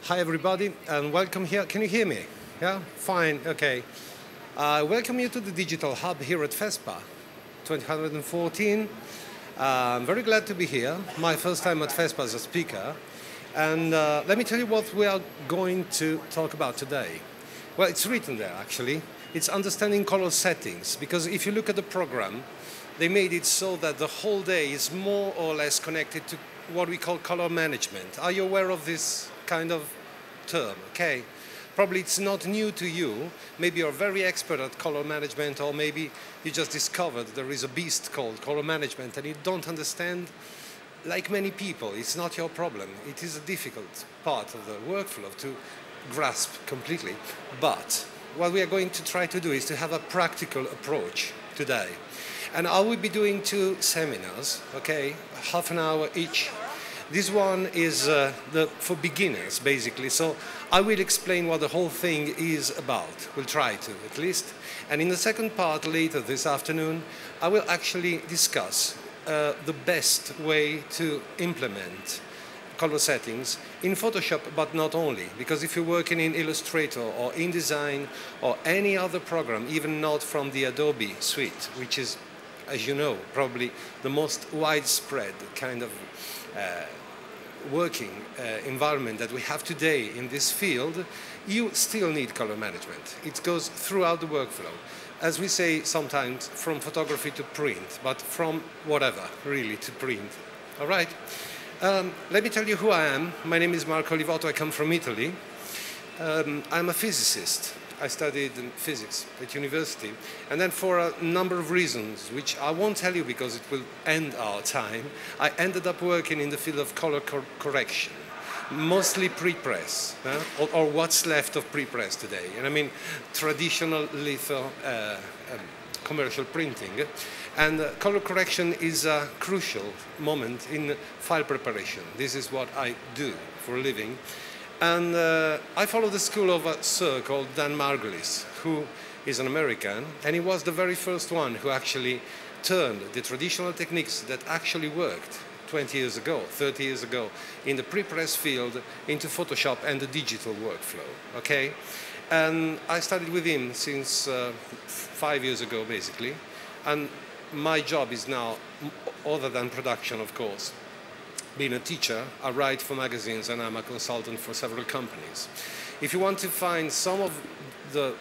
Hi everybody and welcome here. Can you hear me? Yeah? Fine, okay. Welcome you to the Digital Hub here at FESPA 2014. I'm very glad to be here. My first time at FESPA as a speaker. And let me tell you what we are going to talk about today. Well, it's written there actually. It's understanding color settings, because if you look at the program, they made it so that the whole day is more or less connected to what we call color management. Are you aware of this kind of term? Okay. Probably it's not new to you. Maybe you're very expert at color management, or maybe you just discovered there is a beast called color management and you don't understand. Like many people, it's not your problem. It is a difficult part of the workflow to grasp completely. But what we are going to try to do is to have a practical approach today. And I will be doing 2 seminars, okay, half an hour each. This one is for beginners, basically. So I will explain what the whole thing is about. We'll try to, at least. And in the second part, later this afternoon, I will actually discuss the best way to implement color settings in Photoshop, but not only. Because if you're working in Illustrator or InDesign or any other program, even not from the Adobe suite, which is, as you know, probably the most widespread kind of working environment that we have today in this field, you still need color management. It goes throughout the workflow. As we say sometimes, from photography to print, but from whatever, really, to print. All right? Let me tell you who I am. My name is Marco Olivotto. I come from Italy. I'm a physicist. I studied physics at university, and then for a number of reasons, which I won't tell you because it will end our time, I ended up working in the field of color correction, mostly pre-press, or what's left of pre-press today. And I mean traditional litho commercial printing. And color correction is a crucial moment in file preparation. This is what I do for a living. And I follow the school of a sir called Dan Margulis, who is an American, and he was the very first one who actually turned the traditional techniques that actually worked 20 years ago, 30 years ago, in the pre-press field into Photoshop and the digital workflow, okay? And I studied with him since 5 years ago, basically, and my job is now, other than production, of course, being a teacher. I write for magazines and I'm a consultant for several companies. If you want to find some of the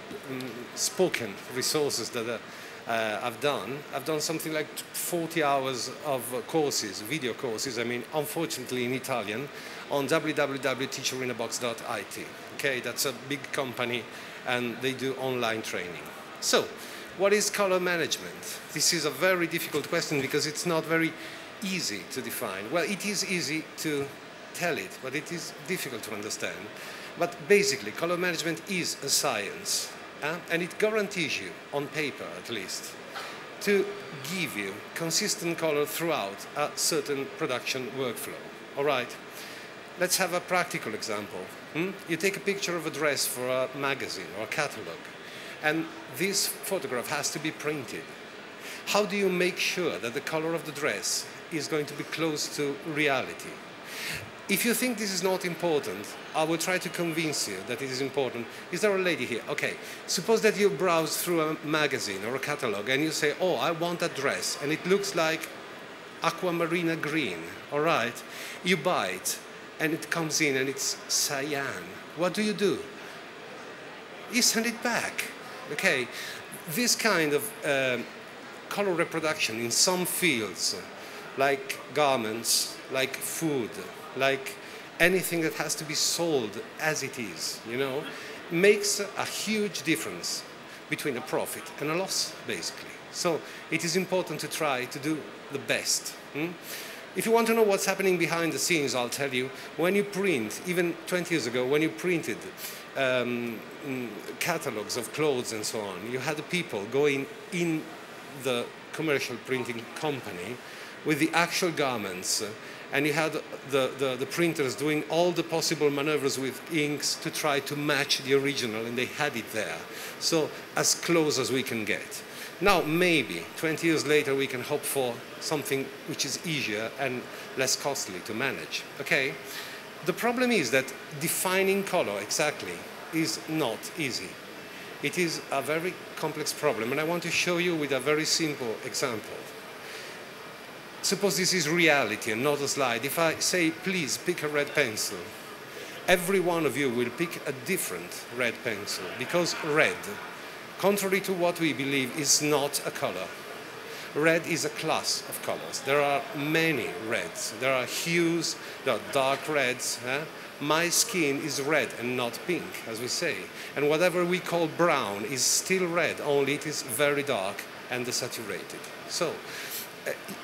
spoken resources that I've done something like 40 hours of courses, video courses, I mean, unfortunately in Italian, on www.teacherinAbox.it. Okay, that's a big company and they do online training. So, what is color management? This is a very difficult question because it's not very easy to define. Well, it is easy to tell it, but it is difficult to understand. But basically, color management is a science, and it guarantees you, on paper at least, to give you consistent color throughout a certain production workflow. All right, let's have a practical example. You take a picture of a dress for a magazine or a catalog, and this photograph has to be printed. How do you make sure that the color of the dress is going to be close to reality? If you think this is not important, I will try to convince you that it is important. Is there a lady here? Okay. Suppose that you browse through a magazine or a catalog and you say, oh, I want that dress, and it looks like aquamarina green. All right. You buy it, and it comes in and it's cyan. What do? You send it back. Okay. This kind of color reproduction in some fields, like garments, like food, like anything that has to be sold as it is, you know, makes a huge difference between a profit and a loss, basically. So it is important to try to do the best. If you want to know what's happening behind the scenes, I'll tell you. When you print, even 20 years ago, when you printed catalogs of clothes and so on, you had the people going in the commercial printing company with the actual garments, and you had the printers doing all the possible maneuvers with inks to try to match the original, and they had it there. So as close as we can get. Now, maybe 20 years later, we can hope for something which is easier and less costly to manage. Okay? The problem is that defining color exactly is not easy. It is a very complex problem, and I want to show you with a very simple example. Suppose this is reality and not a slide. If I say, please pick a red pencil, every one of you will pick a different red pencil, because red, contrary to what we believe, is not a color. Red is a class of colors. There are many reds. There are hues, there are dark reds. My skin is red and not pink, as we say. And whatever we call brown is still red, only it is very dark and desaturated. So,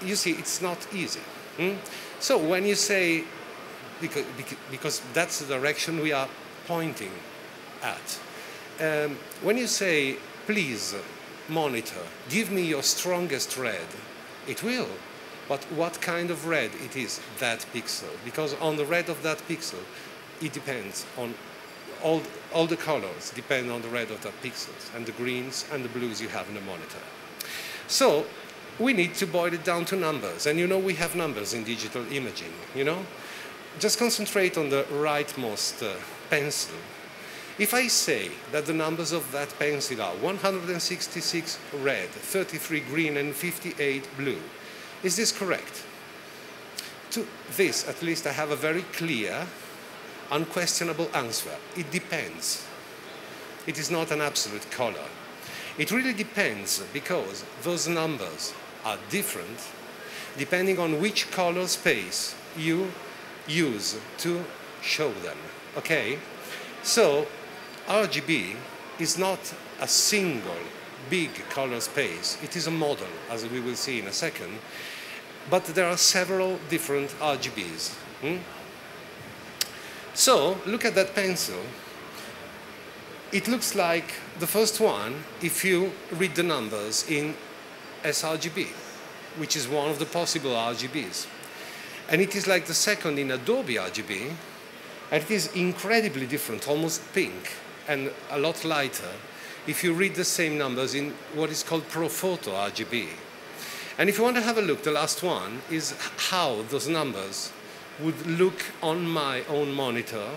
you see, it's not easy. So when you say, because that's the direction we are pointing at. When you say, please, monitor, give me your strongest red, it will. But what kind of red it is, that pixel? Because on the red of that pixel, it depends on all the colors depend on the red of the pixels, and the greens and the blues you have in the monitor. So we need to boil it down to numbers. And you know we have numbers in digital imaging, you know? Just concentrate on the rightmost pencil. If I say that the numbers of that pencil are 166 red, 33 green, and 58 blue, is this correct? To this, at least, I have a very clear, unquestionable answer. It depends. It is not an absolute color. It really depends, because those numbers are different depending on which color space you use to show them. Okay? So RGB is not a single big color space. It is a model, as we will see in a second. But there are several different RGBs. So look at that pencil. It looks like the first one if you read the numbers in sRGB, which is one of the possible RGBs. And it is like the second in Adobe RGB, and it is incredibly different, almost pink, and a lot lighter if you read the same numbers in what is called ProPhoto RGB. And if you want to have a look, the last one is how those numbers would look on my own monitor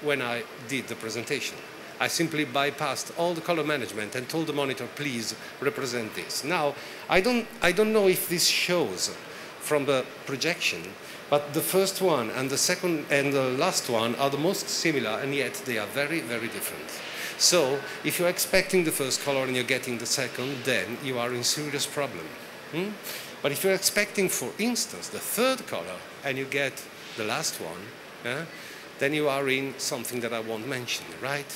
when I did the presentation. I simply bypassed all the color management and told the monitor, please represent this. Now, I don't know if this shows from the projection, but the first one and the second and the last one are the most similar, and yet they are very, very different. So, if you're expecting the first color and you're getting the second, then you are in serious problem. But if you're expecting, for instance, the third color and you get the last one, then you are in something that I won't mention, right?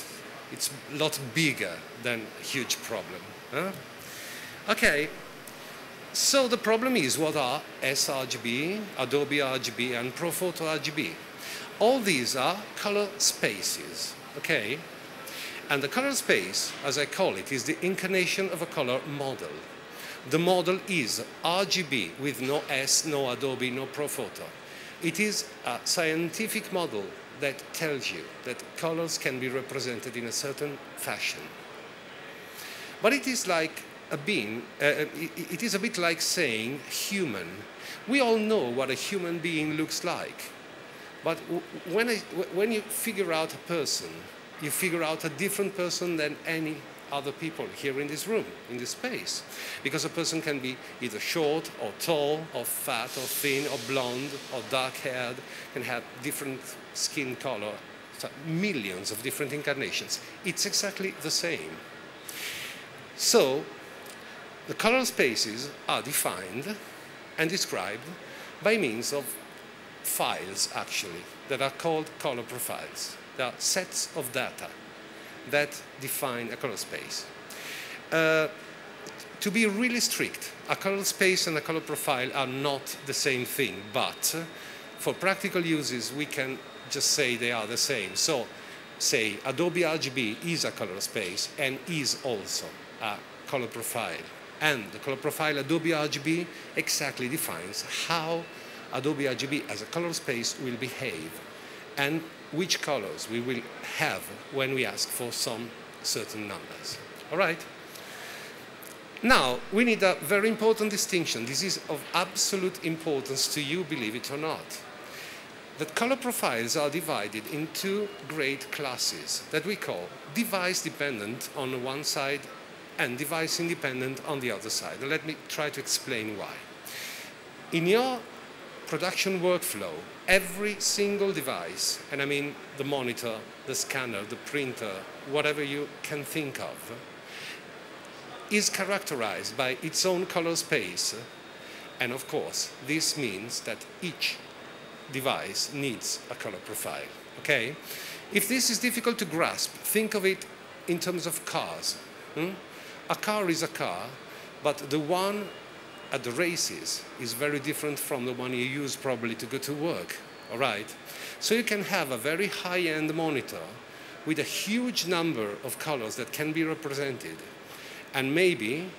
It's a lot bigger than a huge problem. Okay, so the problem is, what are sRGB, Adobe RGB, and ProPhoto RGB? All these are color spaces, okay? And the color space, as I call it, is the incarnation of a color model. The model is RGB with no S, no Adobe, no ProPhoto. It is a scientific model that tells you that colors can be represented in a certain fashion. But it is like a being, it is a bit like saying human. We all know what a human being looks like. But when you figure out a person, you figure out a different person than any other people here in this room, in this space. Because a person can be either short or tall or fat or thin or blonde or dark-haired, can have different skin color, so millions of different incarnations. It's exactly the same. So the color spaces are defined and described by means of files, actually, that are called color profiles. They are sets of data that define a color space. To be really strict, a color space and a color profile are not the same thing, but for practical uses, we can just say they are the same. So, say Adobe RGB is a color space and is also a color profile. And the color profile Adobe RGB exactly defines how Adobe RGB as a color space will behave and which colors we will have when we ask for some certain numbers. All right? Now, we need a very important distinction. This is of absolute importance to you, believe it or not. that color profiles are divided in two great classes that we call device dependent on one side and device independent on the other side. And let me try to explain why. In your production workflow, every single device, and I mean the monitor, the scanner, the printer, whatever you can think of, is characterized by its own color space. And of course, this means that each device needs a color profile, okay? If this is difficult to grasp, think of it in terms of cars. A car is a car, but the one at the races is very different from the one you use probably to go to work, all right? So you can have a very high-end monitor with a huge number of colors that can be represented, and maybe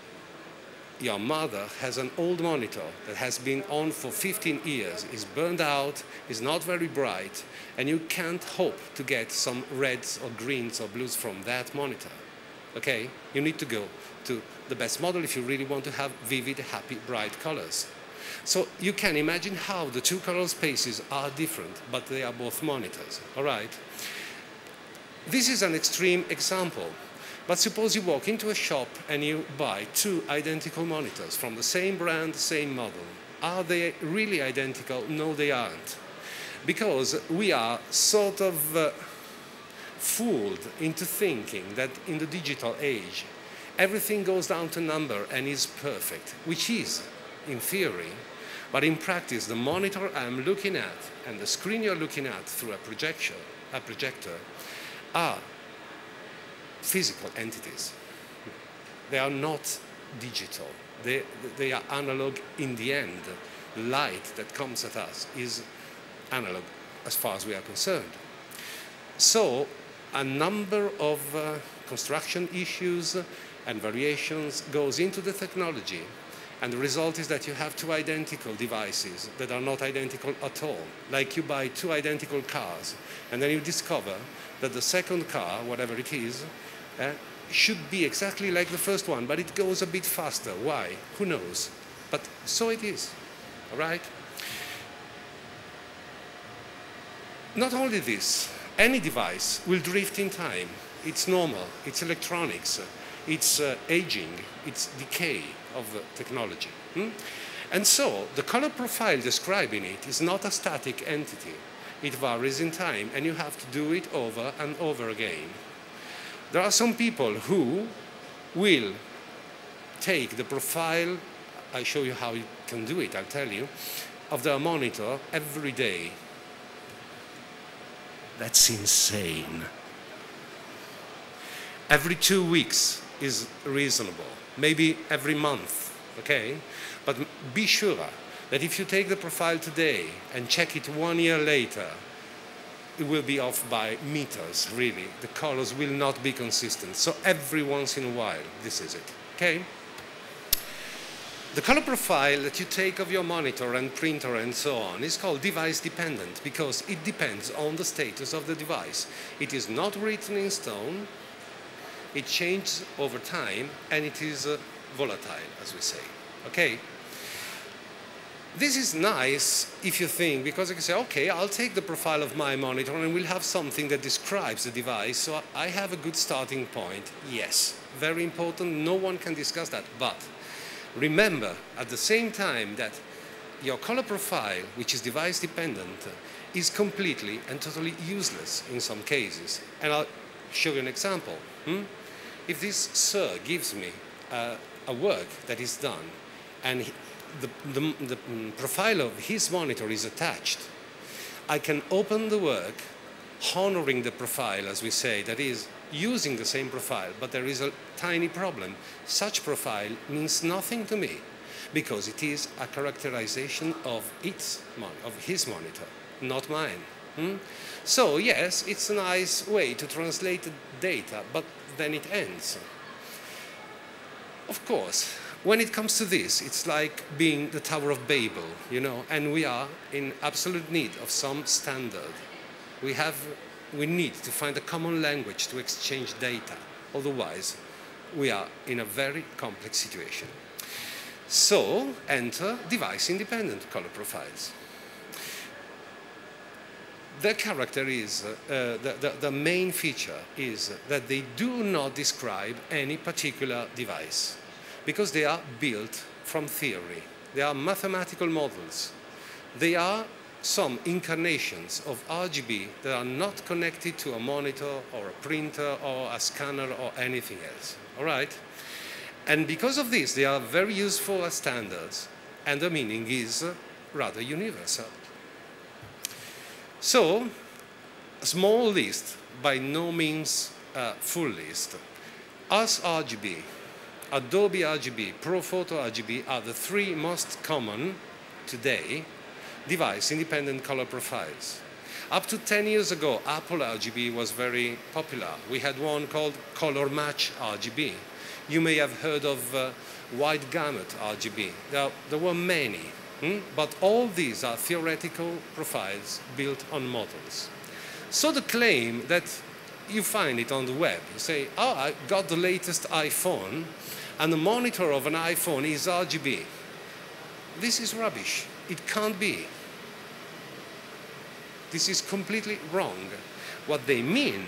your mother has an old monitor that has been on for 15 years, is burned out, is not very bright, and you can't hope to get some reds or greens or blues from that monitor. Okay? You need to go to the best model if you really want to have vivid, happy, bright colors. So you can imagine how the two color spaces are different, but they are both monitors. All right? This is an extreme example. But suppose you walk into a shop and you buy two identical monitors from the same brand, same model. Are they really identical? No, they aren't. Because we are sort of fooled into thinking that in the digital age, everything goes down to number and is perfect, which is, in theory, but in practice, the monitor I'm looking at and the screen you're looking at through a projector are physical entities. They are not digital. They are analog in the end. The light that comes at us is analog as far as we are concerned. So a number of construction issues and variations goes into the technology, and the result is that you have two identical devices that are not identical at all. Like you buy two identical cars, and then you discover that the second car, whatever it is, should be exactly like the first one, but it goes a bit faster. Why? Who knows? But so it is, all right? Not only this, any device will drift in time. It's normal, it's electronics, it's aging, it's decay of technology. And so the color profile describing it is not a static entity. It varies in time, and you have to do it over and over again. There are some people who will take the profile, I'll show you how you can do it, I'll tell you, of their monitor every day. That's insane. Every 2 weeks is reasonable, maybe every month, okay? But be sure that if you take the profile today and check it 1 year later, it will be off by meters, really. The colors will not be consistent. So every once in a while, this is it, okay? The color profile that you take of your monitor and printer and so on is called device dependent because it depends on the status of the device. It is not written in stone, it changes over time, and it is volatile, as we say, okay? This is nice if you think, because you can say, okay, I'll take the profile of my monitor and we'll have something that describes the device, so I have a good starting point. Yes, very important, no one can discuss that, but remember at the same time that your color profile, which is device dependent, is completely and totally useless in some cases. And I'll show you an example. If this sir gives me a work that is done and the profile of his monitor is attached, I can open the work honoring the profile, as we say, that is using the same profile, but there is a tiny problem. Such profile means nothing to me because it is a characterization of his monitor, not mine. So yes, it's a nice way to translate the data, but then it ends. Of course, when it comes to this, it's like being the Tower of Babel, you know, and we are in absolute need of some standard. We need to find a common language to exchange data. Otherwise, we are in a very complex situation. So, enter device-independent color profiles. their character is, the main feature is that they do not describe any particular device because they are built from theory. They are mathematical models. They are some incarnations of RGB that are not connected to a monitor or a printer or a scanner or anything else, all right? And because of this, they are very useful as standards, and the meaning is rather universal. So, a small list, by no means a full list. As RGB, Adobe RGB, ProPhoto RGB are the three most common today device-independent color profiles. Up to 10 years ago, Apple RGB was very popular. We had one called Color Match RGB. You may have heard of Wide Gamut RGB. There were many, but all these are theoretical profiles built on models. So the claim that you find it on the web, you say, oh, I got the latest iPhone, and the monitor of an iPhone is RGB. This is rubbish. It can't be. This is completely wrong. What they mean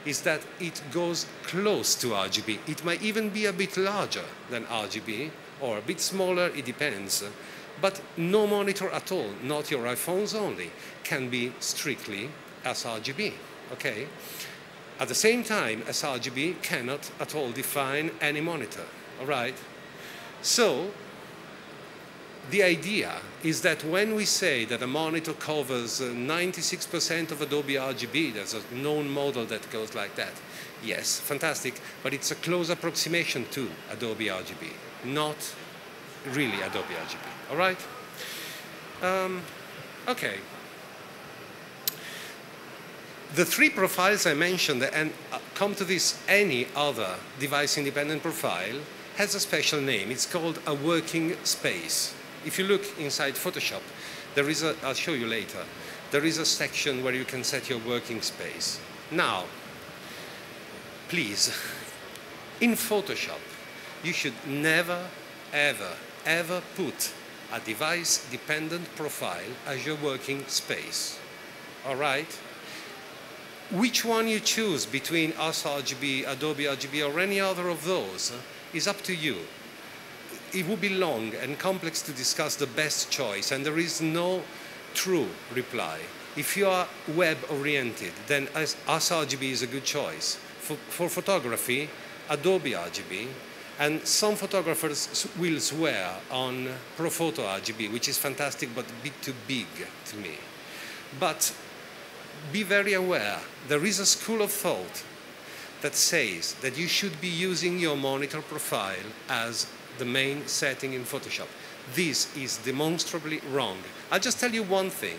is that it goes close to RGB. It might even be a bit larger than RGB, or a bit smaller, it depends. But no monitor at all, not your iPhones only, can be strictly sRGB, okay? At the same time, sRGB cannot at all define any monitor, all right? So, the idea is that when we say that a monitor covers 96% of Adobe RGB, there's a known model that goes like that. Yes, fantastic, but it's a close approximation to Adobe RGB, not really Adobe RGB, all right? Okay. The three profiles I mentioned, and come to this, any other device-independent profile has a special name. It's called a working space. If you look inside Photoshop, there is I'll show you later, there is a section where you can set your working space. Now, please, in Photoshop, you should never, ever, ever put a device-dependent profile as your working space, all right? Which one you choose between sRGB, Adobe RGB, or any other of those is up to you. It would be long and complex to discuss the best choice, and there is no true reply. If you are web-oriented, then sRGB is a good choice. For photography, Adobe RGB, and some photographers will swear on ProPhoto RGB, which is fantastic but a bit too big to me. But be very aware, there is a school of thought that says that you should be using your monitor profile as the main setting in Photoshop. This is demonstrably wrong. I'll just tell you one thing.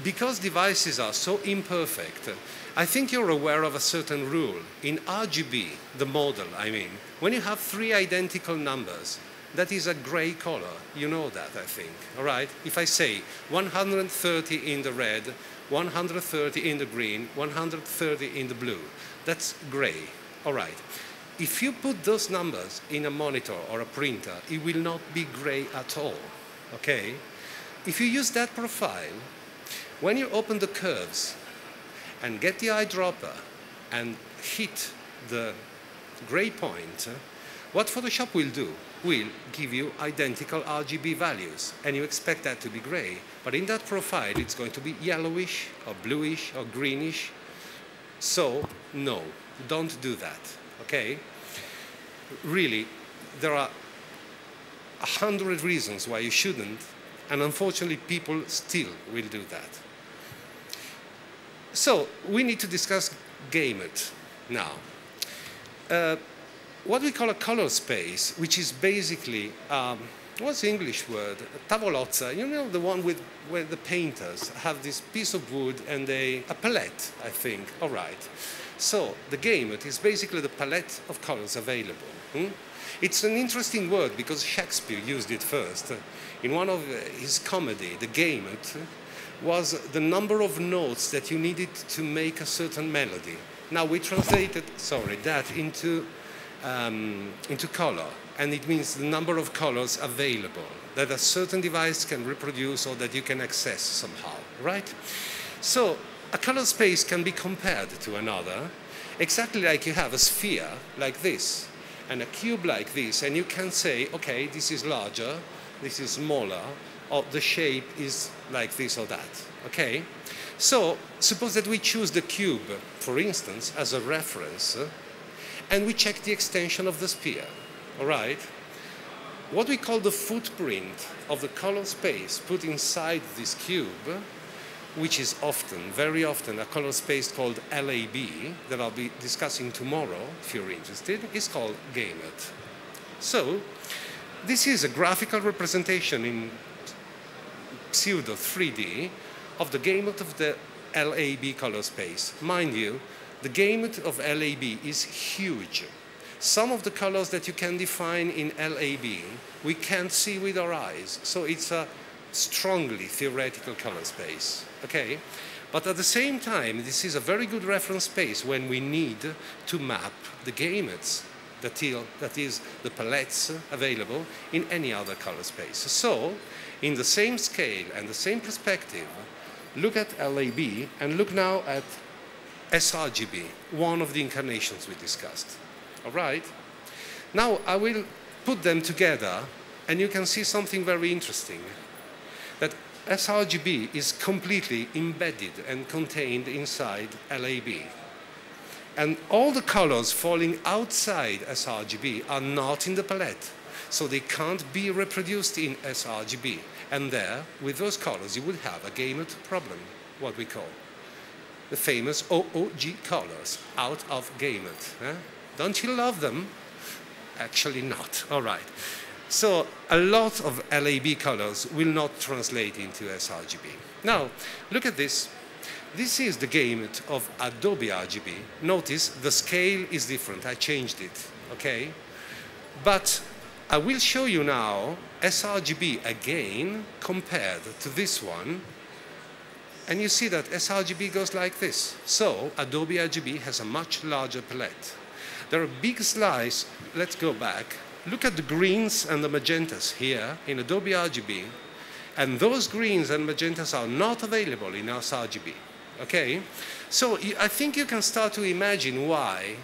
Because devices are so imperfect, I think you're aware of a certain rule. In RGB, the model, I mean, when you have three identical numbers, that is a gray color. You know that, I think, all right? If I say 130 in the red, 130 in the green, 130 in the blue, that's gray, all right? If you put those numbers in a monitor or a printer, it will not be gray at all, okay? If you use that profile, when you open the curves and get the eyedropper and hit the gray point, what Photoshop will do will give you identical RGB values, and you expect that to be gray. But in that profile, it's going to be yellowish or bluish or greenish. So, no, don't do that, okay? Really, there are 100 reasons why you shouldn't, and unfortunately, people still will do that. So, we need to discuss gamut now. What we call a color space, which is basically, what's the English word? Tavolozza, you know, the one where the painters have this piece of wood and a palette, I think, all right. So the gamut is basically the palette of colors available. It's an interesting word because Shakespeare used it first. In one of his comedy, the gamut was the number of notes that you needed to make a certain melody. Now we translated, that into color, and it means the number of colors available that a certain device can reproduce or that you can access somehow, right? So a color space can be compared to another, exactly like you have a sphere like this and a cube like this, and you can say, okay, this is larger, this is smaller, or the shape is like this or that, okay? So suppose that we choose the cube, for instance, as a reference, and we check the extension of the sphere, all right? What we call the footprint of the color space put inside this cube, which is often, very often, a color space called LAB, that I'll be discussing tomorrow, if you're interested, is called gamut. So, this is a graphical representation in pseudo 3D of the gamut of the LAB color space. Mind you, the gamut of LAB is huge. Some of the colors that you can define in LAB, we can't see with our eyes, so it's a strongly theoretical color space, okay? But at the same time, this is a very good reference space when we need to map the gamuts, that is the palettes available in any other color space. So, in the same scale and the same perspective, look at LAB and look now at sRGB, one of the incarnations we discussed, all right? Now, I will put them together and you can see something very interesting. That sRGB is completely embedded and contained inside LAB. And all the colors falling outside sRGB are not in the palette, so they can't be reproduced in sRGB. And there, with those colors, you would have a gamut problem, what we call the famous OOG colors, out of gamut. Don't you love them? Actually not, all right. So a lot of LAB colors will not translate into sRGB. Now, look at this. This is the gamut of Adobe RGB. Notice the scale is different. I changed it, okay? But I will show you now sRGB again compared to this one. And you see that sRGB goes like this. So Adobe RGB has a much larger palette. There are big slices. Let's go back. Look at the greens and the magentas here in Adobe RGB, and those greens and magentas are not available in sRGB, okay? So I think you can start to imagine why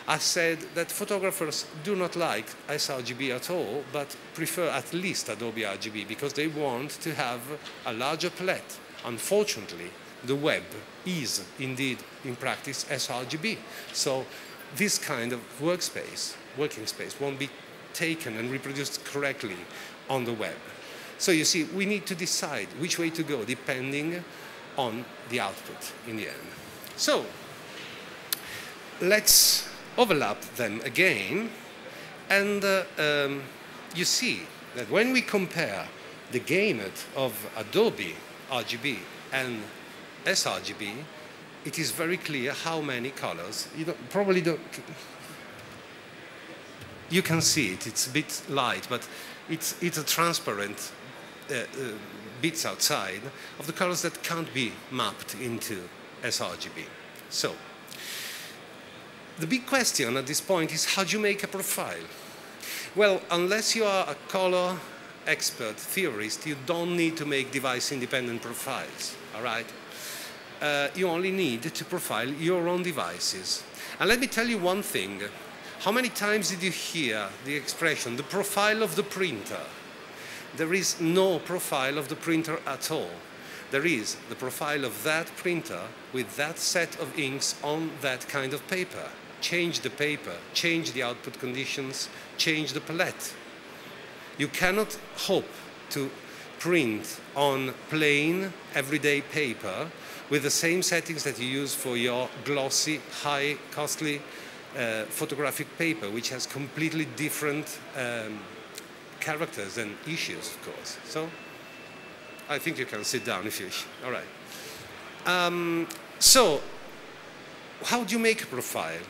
I said that photographers do not like sRGB at all, but prefer at least Adobe RGB, because they want to have a larger palette. Unfortunately, the web is indeed, in practice, sRGB. So this kind of working space, won't be taken and reproduced correctly on the web. So you see, we need to decide which way to go depending on the output in the end. So let's overlap them again, and you see that when we compare the gamut of Adobe RGB and sRGB, it is very clear how many colors. You probably don't. You can see it, it's a bit light, but it's a transparent bits outside of the colors that can't be mapped into sRGB. So, the big question at this point is, how do you make a profile? Well, unless you are a color expert theorist, you don't need to make device-independent profiles, all right? You only need to profile your own devices. And let me tell you one thing. How many times did you hear the expression, the profile of the printer? There is no profile of the printer at all. There is the profile of that printer with that set of inks on that kind of paper. Change the paper, change the output conditions, change the palette. You cannot hope to print on plain, everyday paper with the same settings that you use for your glossy, high, costly photographic paper, which has completely different characters and issues, of course. So I think you can sit down if you wish. All right. So how do you make a profile?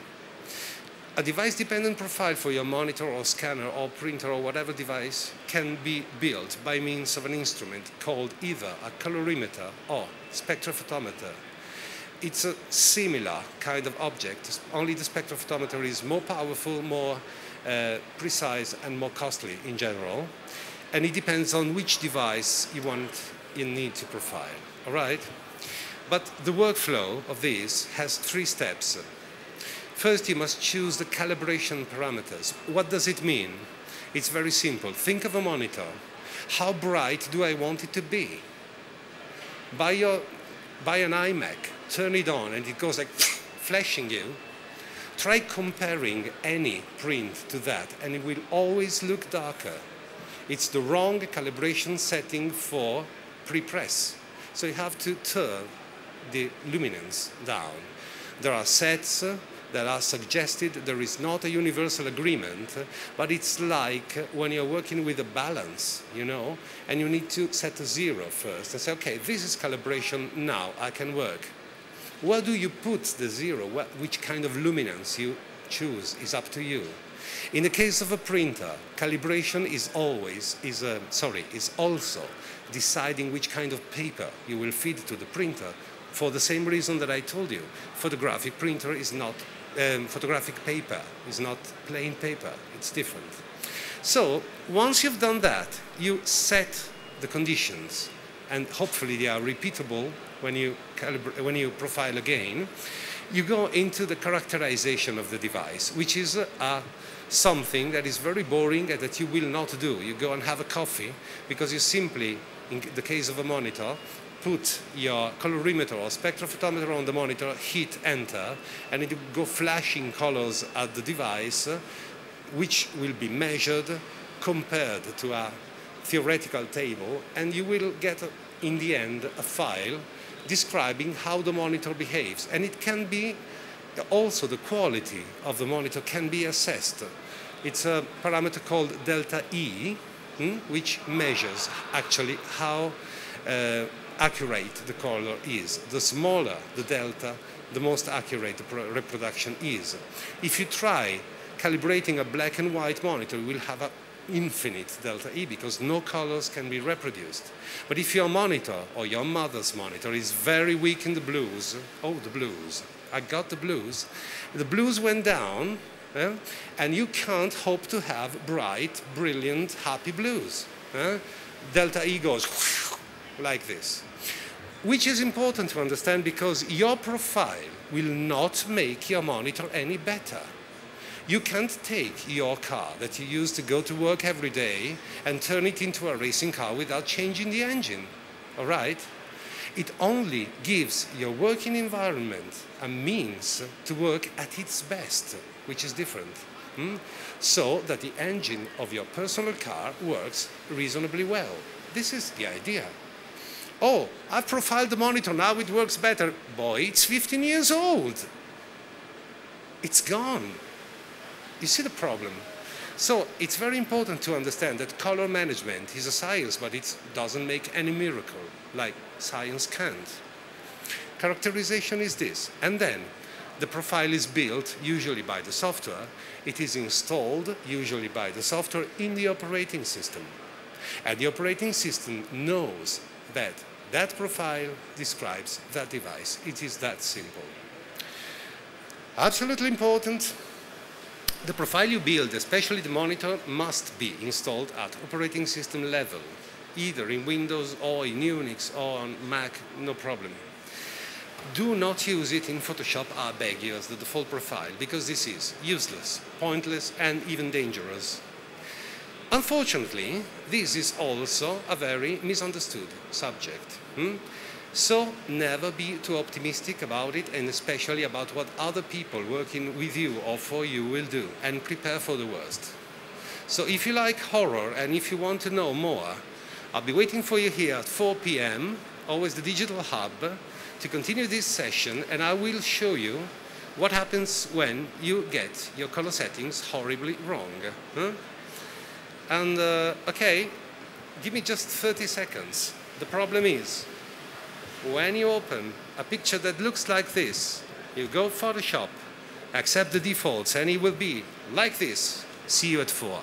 A device-dependent profile for your monitor or scanner or printer or whatever device can be built by means of an instrument called either a colorimeter or spectrophotometer. It's a similar kind of object, only the spectrophotometer is more powerful, more precise and more costly in general, and it depends on which device you need to profile, all right? But the workflow of this has 3 steps. First, you must choose the calibration parameters. What does it mean? It's very simple. Think of a monitor. How bright do I want it to be? Buy an iMac, turn it on, and it goes like flashing you. Try comparing any print to that, and it will always look darker. It's the wrong calibration setting for pre-press. So you have to turn the luminance down. There are sets that are suggested. There is not a universal agreement, but it's like when you're working with a balance, you know, and you need to set a 0 first and say, okay, this is calibration, now I can work. Where do you put the 0? Which kind of luminance you choose is up to you. In the case of a printer, calibration is also deciding which kind of paper you will feed to the printer, for the same reason that I told you. Photographic paper is not plain paper, it's different. So once you've done that, you set the conditions, and hopefully they are repeatable when you profile again. You go into the characterization of the device, which is something that is very boring and that you will not do. You go and have a coffee because you simply, in the case of a monitor, put your colorimeter or spectrophotometer on the monitor, hit enter, and it will go flashing colors at the device, which will be measured, compared to a theoretical table, and you will get, in the end, a file describing how the monitor behaves. And it can be, also the quality of the monitor can be assessed. It's a parameter called delta E, which measures actually how accurate the color is. The smaller the delta, the most accurate the reproduction is. If you try calibrating a black and white monitor, you will have an infinite delta E because no colors can be reproduced. But if your monitor or your mother's monitor is very weak in the blues, oh, the blues, I got the blues went down, and you can't hope to have bright, brilliant, happy blues. Delta E goes like this, which is important to understand because your profile will not make your monitor any better. You can't take your car that you use to go to work every day and turn it into a racing car without changing the engine, all right? It only gives your working environment a means to work at its best, which is different. So that the engine of your personal car works reasonably well. This is the idea. Oh, I've profiled the monitor, now it works better. Boy, it's 15 years old. It's gone. You see the problem? So it's very important to understand that color management is a science, but it doesn't make any miracle, like science can't. Characterization is this, and then the profile is built, usually by the software. It is installed, usually by the software, in the operating system. And the operating system knows that that profile describes that device. It is that simple. Absolutely important. The profile you build, especially the monitor, must be installed at operating system level, either in Windows or in Unix or on Mac, no problem. Do not use it in Photoshop, I beg you, as the default profile, because this is useless, pointless, and even dangerous. Unfortunately, this is also a very misunderstood subject. So never be too optimistic about it, and especially about what other people working with you or for you will do, and prepare for the worst. So if you like horror and if you want to know more, I'll be waiting for you here at 4 p.m., always the Digital Hub, to continue this session, and I will show you what happens when you get your color settings horribly wrong. And okay, give me just 30 seconds. The problem is, when you open a picture that looks like this, you go Photoshop, accept the defaults, and it will be like this. See you at 4.